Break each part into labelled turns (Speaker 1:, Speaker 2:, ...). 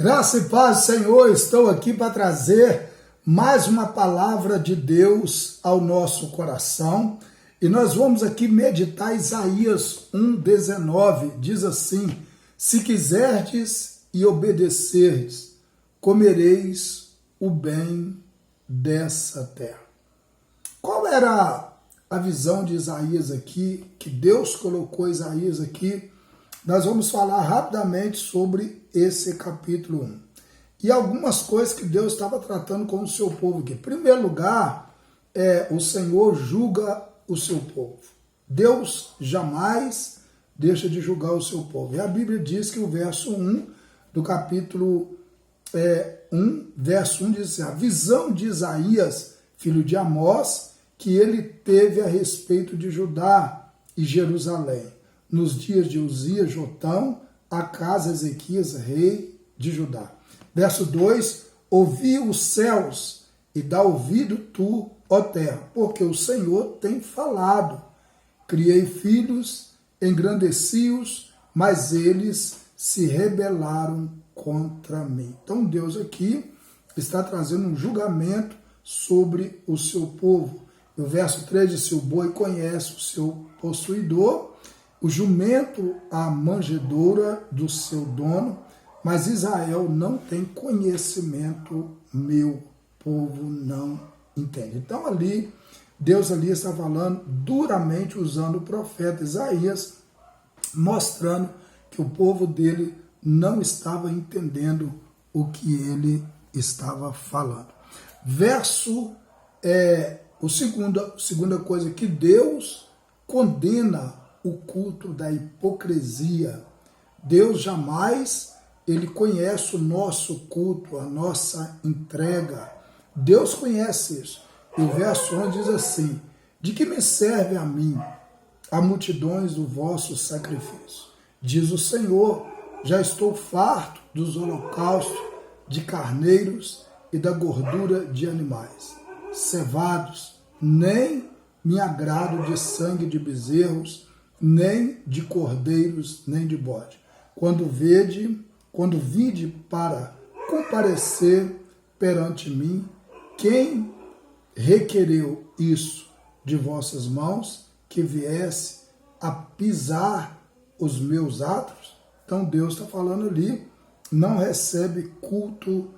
Speaker 1: Graça e paz, Senhor, estou aqui para trazer mais uma palavra de Deus ao nosso coração. E nós vamos aqui meditar Isaías 1,19, diz assim: se quiserdes e obedecerdes, comereis o bem dessa terra. Qual era a visão de Isaías aqui, que Deus colocou Isaías aqui? Nós vamos falar rapidamente sobre esse capítulo 1. E algumas coisas que Deus estava tratando com o seu povo aqui. Em primeiro lugar, o Senhor julga o seu povo. Deus jamais deixa de julgar o seu povo. E a Bíblia diz que o verso 1 do capítulo 1, verso 1 diz assim: a visão de Isaías, filho de Amós, que ele teve a respeito de Judá e Jerusalém, nos dias de Uzias, Jotão, Acás, Ezequias, rei de Judá. Verso 2, ouvi os céus e dá ouvido tu, ó terra, porque o Senhor tem falado. Criei filhos, engrandeci-os, mas eles se rebelaram contra mim. Então Deus aqui está trazendo um julgamento sobre o seu povo. O verso 3 diz: o boi conhece o seu possuidor, o jumento a manjedoura do seu dono, mas Israel não tem conhecimento, meu povo não entende. Então Deus ali está falando duramente, usando o profeta Isaías, mostrando que o povo dele não estava entendendo o que ele estava falando. Segunda coisa, que Deus condena o culto da hipocrisia. Deus jamais, ele conhece o nosso culto, a nossa entrega. Deus conhece isso. E o verso 11 diz assim: de que me serve a mim a multidões do vosso sacrifício? Diz o Senhor, já estou farto dos holocaustos de carneiros e da gordura de animais cevados, nem me agrado de sangue de bezerros, nem de cordeiros, nem de bode. Quando vide para comparecer perante mim, quem requereu isso de vossas mãos, que viesse a pisar os meus atos? Então Deus está falando ali, não recebe culto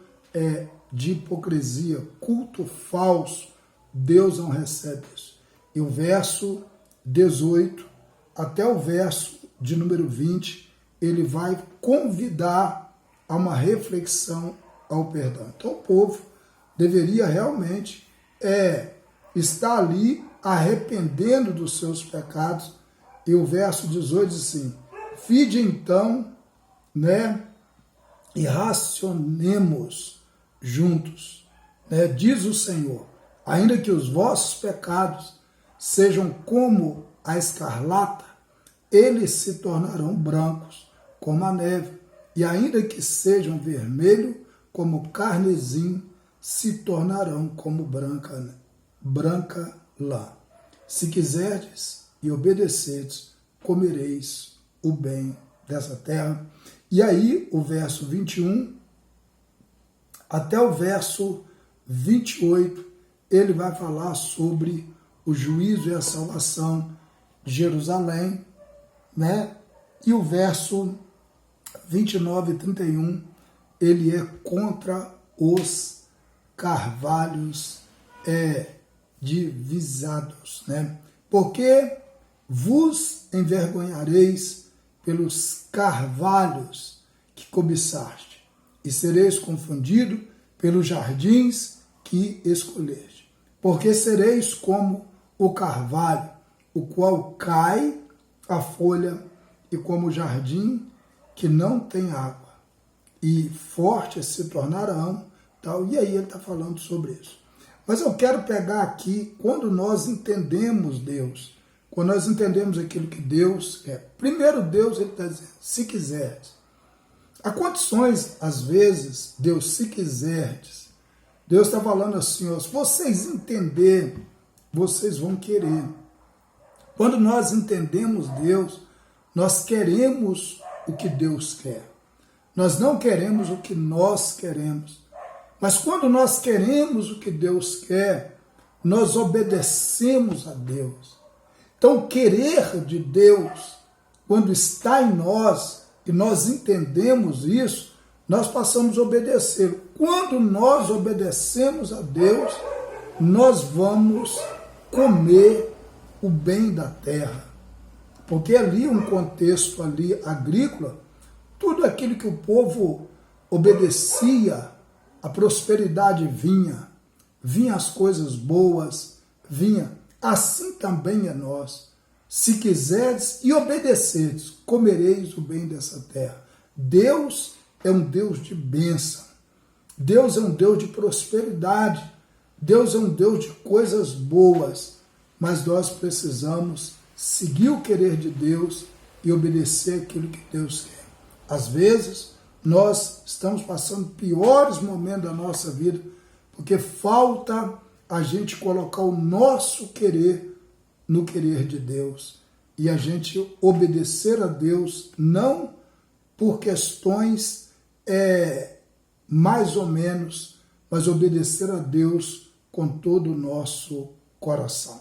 Speaker 1: de hipocrisia, culto falso. Deus não recebe isso. E o verso 18 até o verso de número 20, ele vai convidar a uma reflexão ao perdão. Então o povo deveria realmente estar ali arrependendo dos seus pecados. E o verso 18 diz assim: vide então, e racionemos juntos, diz o Senhor, ainda que os vossos pecados sejam como a escarlata, eles se tornarão brancos como a neve, e ainda que sejam vermelhos como carmesim, se tornarão como branca lã. Se quiserdes e obedecerdes, comereis o bem dessa terra. E aí, o verso 21 até o verso 28, ele vai falar sobre o juízo e a salvação de Jerusalém, E o verso 29 e 31, ele é contra os carvalhos divisados, Porque vos envergonhareis pelos carvalhos que cobiçaste, e sereis confundido pelos jardins que escolheste. Porque sereis como o carvalho, o qual cai a folha, e como o jardim que não tem água, e fortes se tornarão, tal. E aí ele está falando sobre isso. Mas eu quero pegar aqui, quando nós entendemos Deus, quando nós entendemos aquilo que Deus quer. Primeiro Deus, ele está dizendo, se quiseres. Há condições, às vezes, Deus, se quiserdes. Deus está falando assim, se vocês entenderem, vocês vão querer. Quando nós entendemos Deus, nós queremos o que Deus quer. Nós não queremos o que nós queremos. Mas quando nós queremos o que Deus quer, nós obedecemos a Deus. Então, o querer de Deus, quando está em nós, e nós entendemos isso, nós passamos a obedecer. Quando nós obedecemos a Deus, nós vamos comer o bem da terra. Porque ali, um contexto ali agrícola, tudo aquilo que o povo obedecia, a prosperidade vinha as coisas boas, vinha. Assim também é nós. Se quiseres e obedeceres, comereis o bem dessa terra. Deus é um Deus de bênção. Deus é um Deus de prosperidade. Deus é um Deus de coisas boas. Mas nós precisamos seguir o querer de Deus e obedecer aquilo que Deus quer. Às vezes, nós estamos passando piores momentos da nossa vida, porque falta a gente colocar o nosso querer no querer de Deus. E a gente obedecer a Deus, não por questões mais ou menos, mas obedecer a Deus com todo o nosso coração.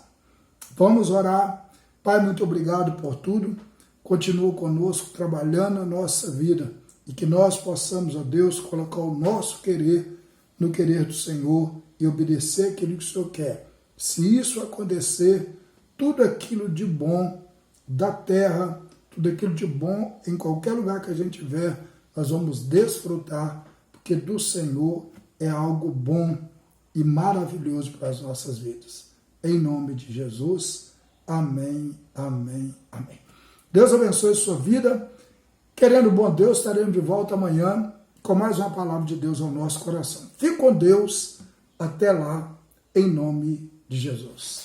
Speaker 1: Vamos orar. Pai, muito obrigado por tudo. Continua conosco, trabalhando a nossa vida. E que nós possamos, ó Deus, colocar o nosso querer no querer do Senhor e obedecer aquilo que o Senhor quer. Se isso acontecer, tudo aquilo de bom da terra, tudo aquilo de bom em qualquer lugar que a gente tiver, nós vamos desfrutar, porque do Senhor é algo bom e maravilhoso para as nossas vidas. Em nome de Jesus. Amém, amém, amém. Deus abençoe a sua vida. Querendo bom Deus, estaremos de volta amanhã com mais uma palavra de Deus ao nosso coração. Fique com Deus. Até lá, em nome de Jesus.